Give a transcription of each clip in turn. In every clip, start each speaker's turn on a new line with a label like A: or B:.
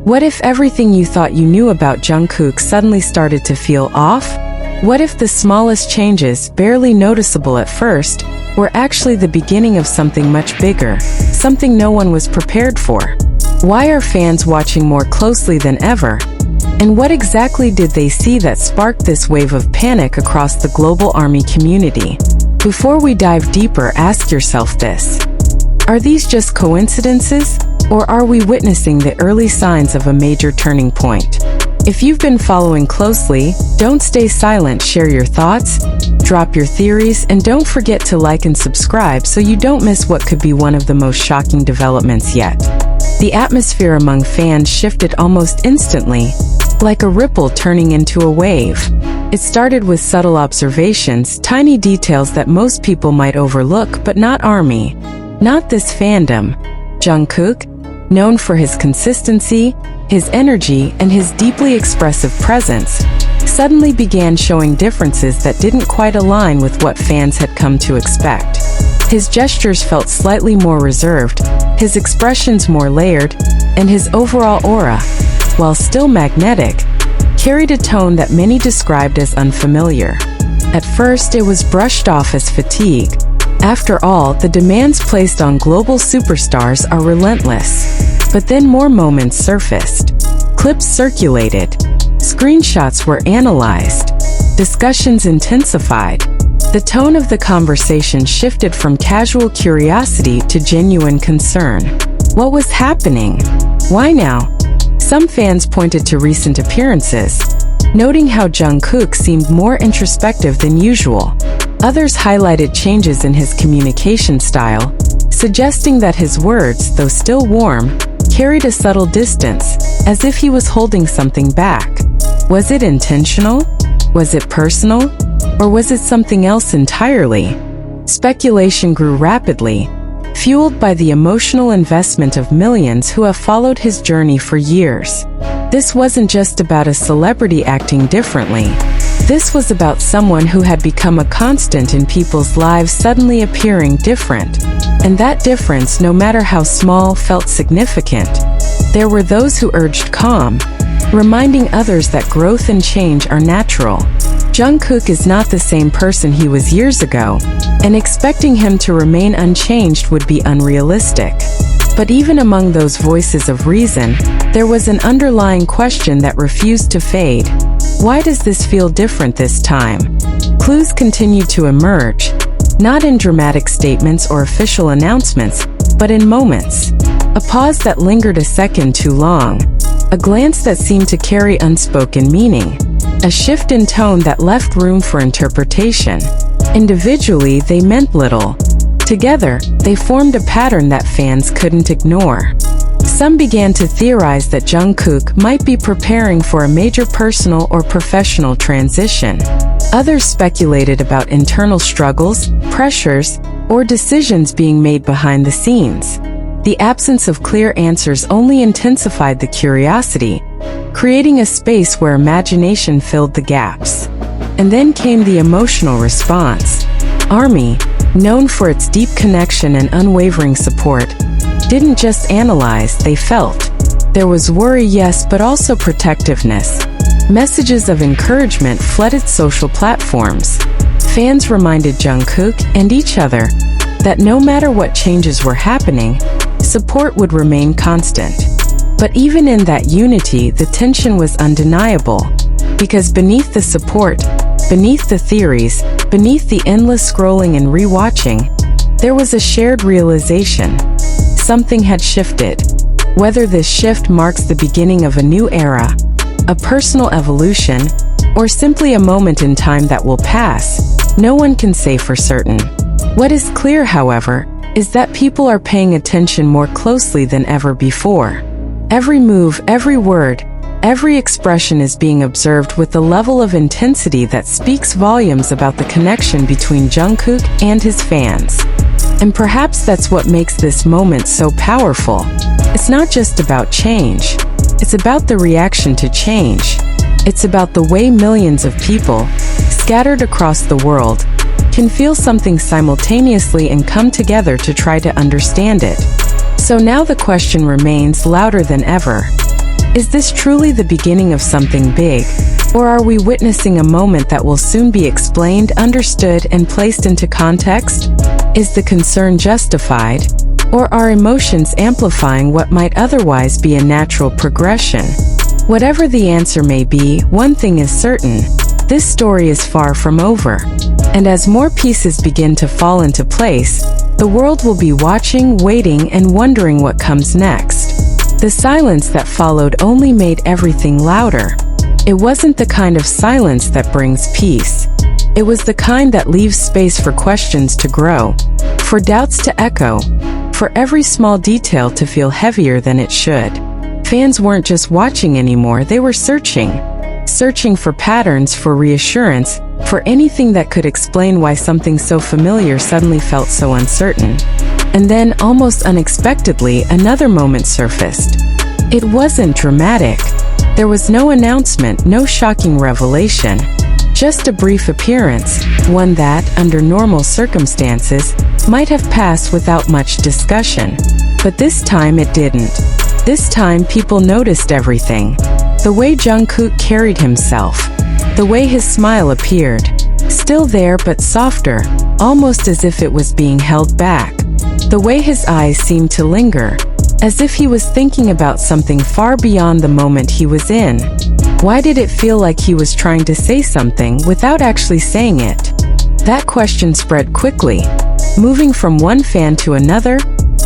A: What if everything you thought you knew about Jungkook suddenly started to feel off? What if the smallest changes, barely noticeable at first, were actually the beginning of something much bigger, something no one was prepared for? Why are fans watching more closely than ever? And what exactly did they see that sparked this wave of panic across the global ARMY community? Before we dive deeper, ask yourself this. Are these just coincidences, or are we witnessing the early signs of a major turning point? If you've been following closely, don't stay silent, share your thoughts, drop your theories, and don't forget to like and subscribe so you don't miss what could be one of the most shocking developments yet. The atmosphere among fans shifted almost instantly, like a ripple turning into a wave. It started with subtle observations, tiny details that most people might overlook, but not ARMY. Not this fandom. Jungkook, known for his consistency, his energy, and his deeply expressive presence, suddenly began showing differences that didn't quite align with what fans had come to expect. His gestures felt slightly more reserved, his expressions more layered, and his overall aura, while still magnetic, carried a tone that many described as unfamiliar. At first, it was brushed off as fatigue. After all, the demands placed on global superstars are relentless. But then more moments surfaced. Clips circulated. Screenshots were analyzed. Discussions intensified. The tone of the conversation shifted from casual curiosity to genuine concern. What was happening? Why now? Some fans pointed to recent appearances, noting how Jungkook seemed more introspective than usual. Others highlighted changes in his communication style, suggesting that his words, though still warm, carried a subtle distance, as if he was holding something back. Was it intentional? Was it personal? Or was it something else entirely? Speculation grew rapidly, fueled by the emotional investment of millions who have followed his journey for years. This wasn't just about a celebrity acting differently. This was about someone who had become a constant in people's lives suddenly appearing different. And that difference, no matter how small, felt significant. There were those who urged calm, reminding others that growth and change are natural. Jungkook is not the same person he was years ago, and expecting him to remain unchanged would be unrealistic. But even among those voices of reason, there was an underlying question that refused to fade. Why does this feel different this time? Clues continued to emerge, not in dramatic statements or official announcements, but in moments. A pause that lingered a second too long. A glance that seemed to carry unspoken meaning. A shift in tone that left room for interpretation. Individually, they meant little. Together, they formed a pattern that fans couldn't ignore. Some began to theorize that Jungkook might be preparing for a major personal or professional transition. Others speculated about internal struggles, pressures, or decisions being made behind the scenes. The absence of clear answers only intensified the curiosity, creating a space where imagination filled the gaps. And then came the emotional response. ARMY, known for its deep connection and unwavering support, didn't just analyze, they felt. There was worry, yes, but also protectiveness. Messages of encouragement flooded social platforms. Fans reminded Jungkook and each other that no matter what changes were happening, support would remain constant. But even in that unity, the tension was undeniable. Because beneath the support, beneath the theories, beneath the endless scrolling and rewatching, there was a shared realization. Something had shifted. Whether this shift marks the beginning of a new era, a personal evolution, or simply a moment in time that will pass, no one can say for certain. What is clear, however, is that people are paying attention more closely than ever before. Every move, every word, every expression is being observed with a level of intensity that speaks volumes about the connection between Jungkook and his fans. And perhaps that's what makes this moment so powerful. It's not just about change. It's about the reaction to change. It's about the way millions of people, scattered across the world, can feel something simultaneously and come together to try to understand it. So now the question remains louder than ever. Is this truly the beginning of something big? Or are we witnessing a moment that will soon be explained, understood, and placed into context? Is the concern justified? Or are emotions amplifying what might otherwise be a natural progression? Whatever the answer may be, one thing is certain: this story is far from over. And as more pieces begin to fall into place, the world will be watching, waiting, and wondering what comes next. The silence that followed only made everything louder. It wasn't the kind of silence that brings peace. It was the kind that leaves space for questions to grow, for doubts to echo, for every small detail to feel heavier than it should. Fans weren't just watching anymore, they were searching for patterns, for reassurance, for anything that could explain why something so familiar suddenly felt so uncertain. And then, almost unexpectedly, another moment surfaced. It wasn't dramatic. There was no announcement, no shocking revelation. Just a brief appearance, one that, under normal circumstances, might have passed without much discussion. But this time it didn't. This time people noticed everything. The way Jungkook carried himself. The way his smile appeared. Still there but softer, almost as if it was being held back. The way his eyes seemed to linger, as if he was thinking about something far beyond the moment he was in. Why did it feel like he was trying to say something without actually saying it? That question spread quickly, moving from one fan to another,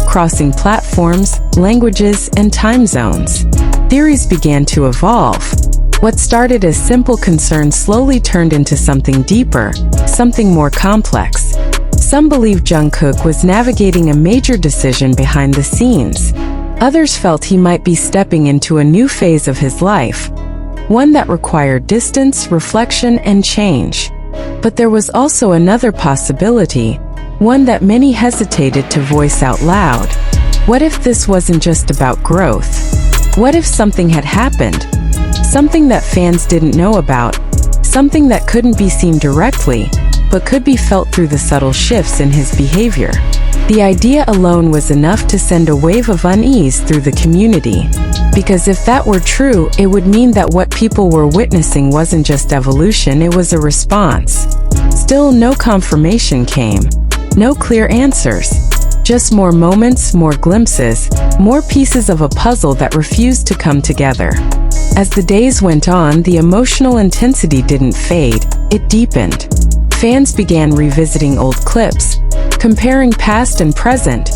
A: crossing platforms, languages, and time zones. Theories began to evolve. What started as simple concern slowly turned into something deeper, something more complex. Some believed Jungkook was navigating a major decision behind the scenes. Others felt he might be stepping into a new phase of his life, one that required distance, reflection, and change. But there was also another possibility, one that many hesitated to voice out loud. What if this wasn't just about growth? What if something had happened? Something that fans didn't know about, something that couldn't be seen directly, but could be felt through the subtle shifts in his behavior. The idea alone was enough to send a wave of unease through the community. Because if that were true, it would mean that what people were witnessing wasn't just evolution, it was a response. Still, no confirmation came. No clear answers. Just more moments, more glimpses, more pieces of a puzzle that refused to come together. As the days went on, the emotional intensity didn't fade, it deepened. Fans began revisiting old clips, comparing past and present,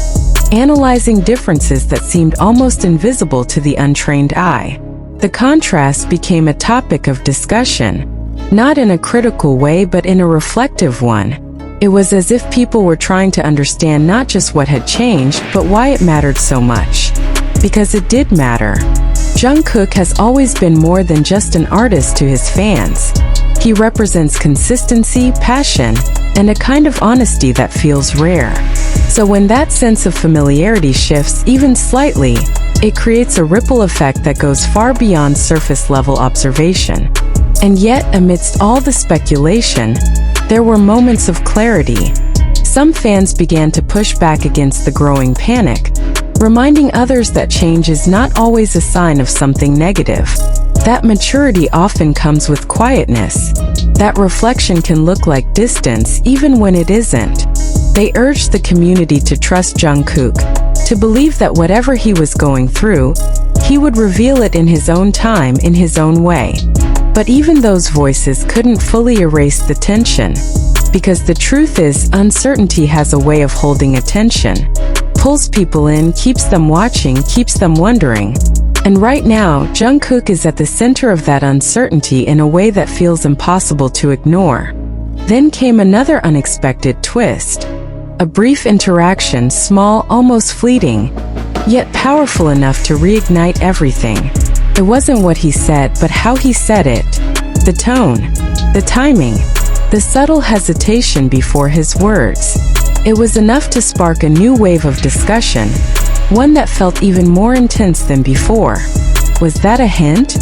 A: analyzing differences that seemed almost invisible to the untrained eye. The contrast became a topic of discussion, not in a critical way but in a reflective one. It was as if people were trying to understand not just what had changed, but why it mattered so much. Because it did matter. Jungkook has always been more than just an artist to his fans. He represents consistency, passion, and a kind of honesty that feels rare. So when that sense of familiarity shifts even slightly, it creates a ripple effect that goes far beyond surface-level observation. And yet, amidst all the speculation, there were moments of clarity. Some fans began to push back against the growing panic, reminding others that change is not always a sign of something negative. That maturity often comes with quietness. That reflection can look like distance even when it isn't. They urged the community to trust Jungkook, to believe that whatever he was going through, he would reveal it in his own time, in his own way. But even those voices couldn't fully erase the tension. Because the truth is, uncertainty has a way of holding attention. Pulls people in, keeps them watching, keeps them wondering. And right now, Jungkook is at the center of that uncertainty in a way that feels impossible to ignore. Then came another unexpected twist. A brief interaction, small, almost fleeting, yet powerful enough to reignite everything. It wasn't what he said, but how he said it. The tone, the timing, the subtle hesitation before his words. It was enough to spark a new wave of discussion, one that felt even more intense than before. Was that a hint?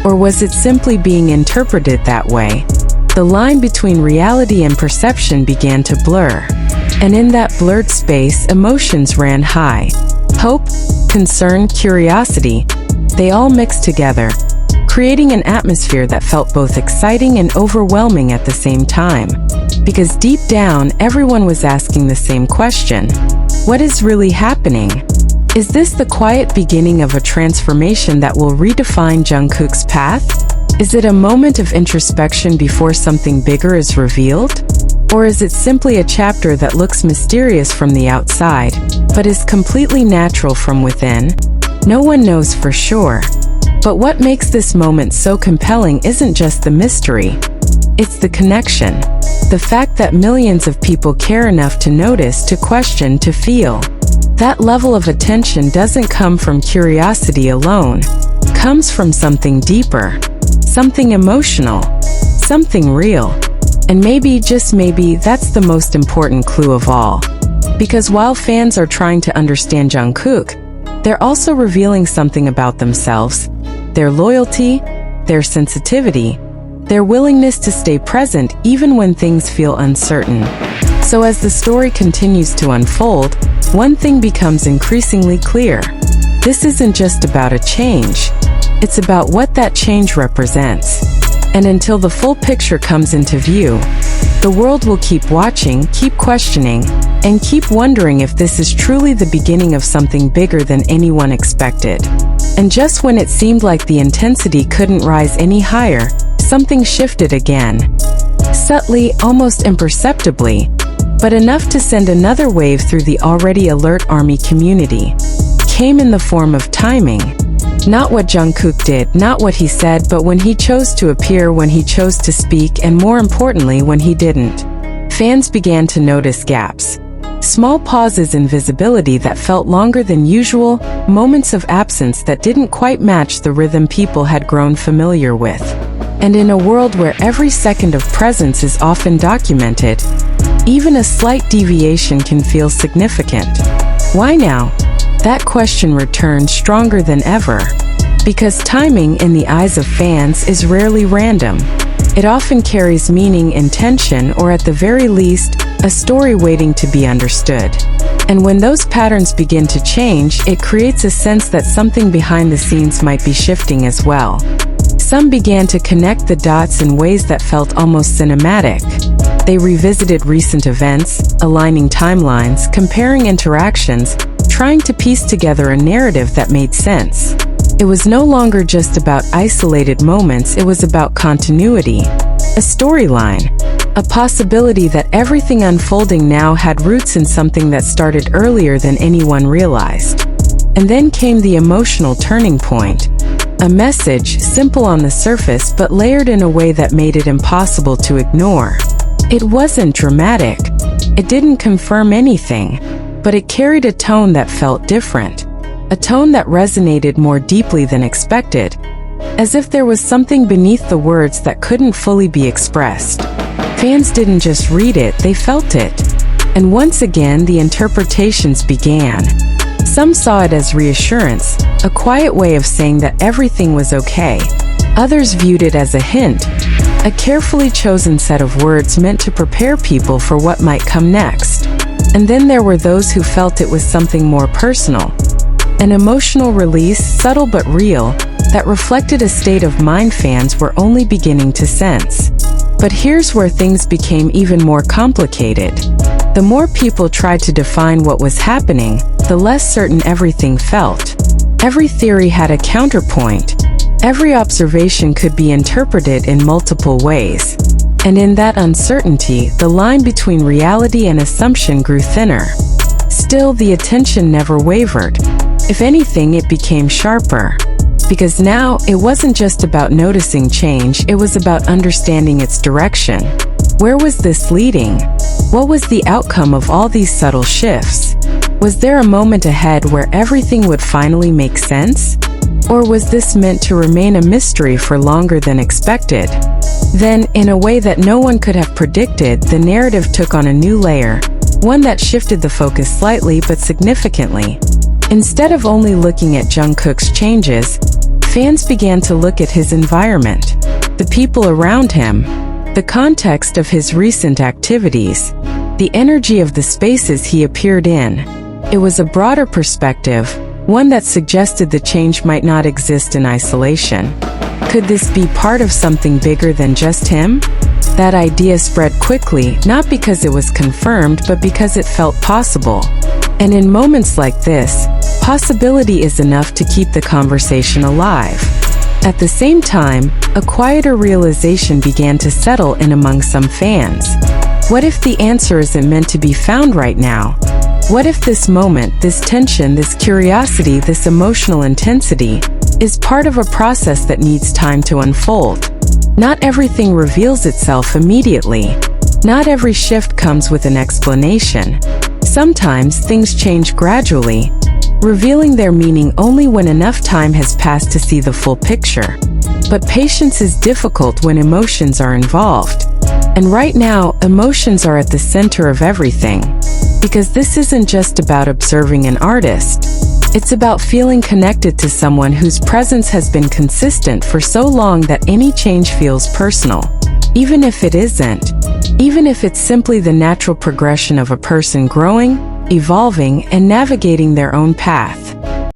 A: Or was it simply being interpreted that way? The line between reality and perception began to blur. And in that blurred space, emotions ran high. Hope, concern, curiosity. They all mixed together, creating an atmosphere that felt both exciting and overwhelming at the same time. Because deep down, everyone was asking the same question: what is really happening? Is this the quiet beginning of a transformation that will redefine Jungkook's path? Is it a moment of introspection before something bigger is revealed? Or is it simply a chapter that looks mysterious from the outside, but is completely natural from within? No one knows for sure. But what makes this moment so compelling isn't just the mystery. It's the connection. The fact that millions of people care enough to notice, to question, to feel. That level of attention doesn't come from curiosity alone. It comes from something deeper. Something emotional. Something real. And maybe, just maybe, that's the most important clue of all. Because while fans are trying to understand Jungkook, they're also revealing something about themselves. Their loyalty, their sensitivity, their willingness to stay present even when things feel uncertain. So as the story continues to unfold, one thing becomes increasingly clear. This isn't just about a change. It's about what that change represents. And until the full picture comes into view, the world will keep watching, keep questioning, and keep wondering if this is truly the beginning of something bigger than anyone expected. And just when it seemed like the intensity couldn't rise any higher, something shifted again. Subtly, almost imperceptibly, but enough to send another wave through the already alert ARMY community. Came in the form of timing. Not what Jungkook did, not what he said, but when he chose to appear, when he chose to speak, and more importantly, when he didn't. Fans began to notice gaps. Small pauses in visibility that felt longer than usual, moments of absence that didn't quite match the rhythm people had grown familiar with. And in a world where every second of presence is often documented, even a slight deviation can feel significant. Why now? That question returned stronger than ever. Because timing, in the eyes of fans, is rarely random. It often carries meaning, intention, or at the very least, a story waiting to be understood. And when those patterns begin to change, it creates a sense that something behind the scenes might be shifting as well. Some began to connect the dots in ways that felt almost cinematic. They revisited recent events, aligning timelines, comparing interactions, trying to piece together a narrative that made sense. It was no longer just about isolated moments, it was about continuity, a storyline, a possibility that everything unfolding now had roots in something that started earlier than anyone realized. And then came the emotional turning point. A message, simple on the surface but layered in a way that made it impossible to ignore. It wasn't dramatic. It didn't confirm anything. But it carried a tone that felt different. A tone that resonated more deeply than expected. As if there was something beneath the words that couldn't fully be expressed. Fans didn't just read it, they felt it. And once again, the interpretations began. Some saw it as reassurance, a quiet way of saying that everything was okay. Others viewed it as a hint, a carefully chosen set of words meant to prepare people for what might come next. And then there were those who felt it was something more personal. An emotional release, subtle but real, that reflected a state of mind fans were only beginning to sense. But here's where things became even more complicated. The more people tried to define what was happening, the less certain everything felt. Every theory had a counterpoint. Every observation could be interpreted in multiple ways. And in that uncertainty, the line between reality and assumption grew thinner. Still, the attention never wavered. If anything, it became sharper. Because now, it wasn't just about noticing change, it was about understanding its direction. Where was this leading? What was the outcome of all these subtle shifts? Was there a moment ahead where everything would finally make sense? Or was this meant to remain a mystery for longer than expected? Then, in a way that no one could have predicted, the narrative took on a new layer, one that shifted the focus slightly but significantly. Instead of only looking at Jungkook's changes, fans began to look at his environment, the people around him, the context of his recent activities, the energy of the spaces he appeared in. It was a broader perspective, one that suggested the change might not exist in isolation. Could this be part of something bigger than just him? That idea spread quickly, not because it was confirmed, but because it felt possible. And in moments like this, possibility is enough to keep the conversation alive. At the same time, a quieter realization began to settle in among some fans. What if the answer isn't meant to be found right now? What if this moment, this tension, this curiosity, this emotional intensity, is part of a process that needs time to unfold? Not everything reveals itself immediately. Not every shift comes with an explanation. Sometimes things change gradually, revealing their meaning only when enough time has passed to see the full picture. But patience is difficult when emotions are involved. And right now, emotions are at the center of everything. Because this isn't just about observing an artist. It's about feeling connected to someone whose presence has been consistent for so long that any change feels personal. Even if it isn't. Even if it's simply the natural progression of a person growing, evolving, and navigating their own path.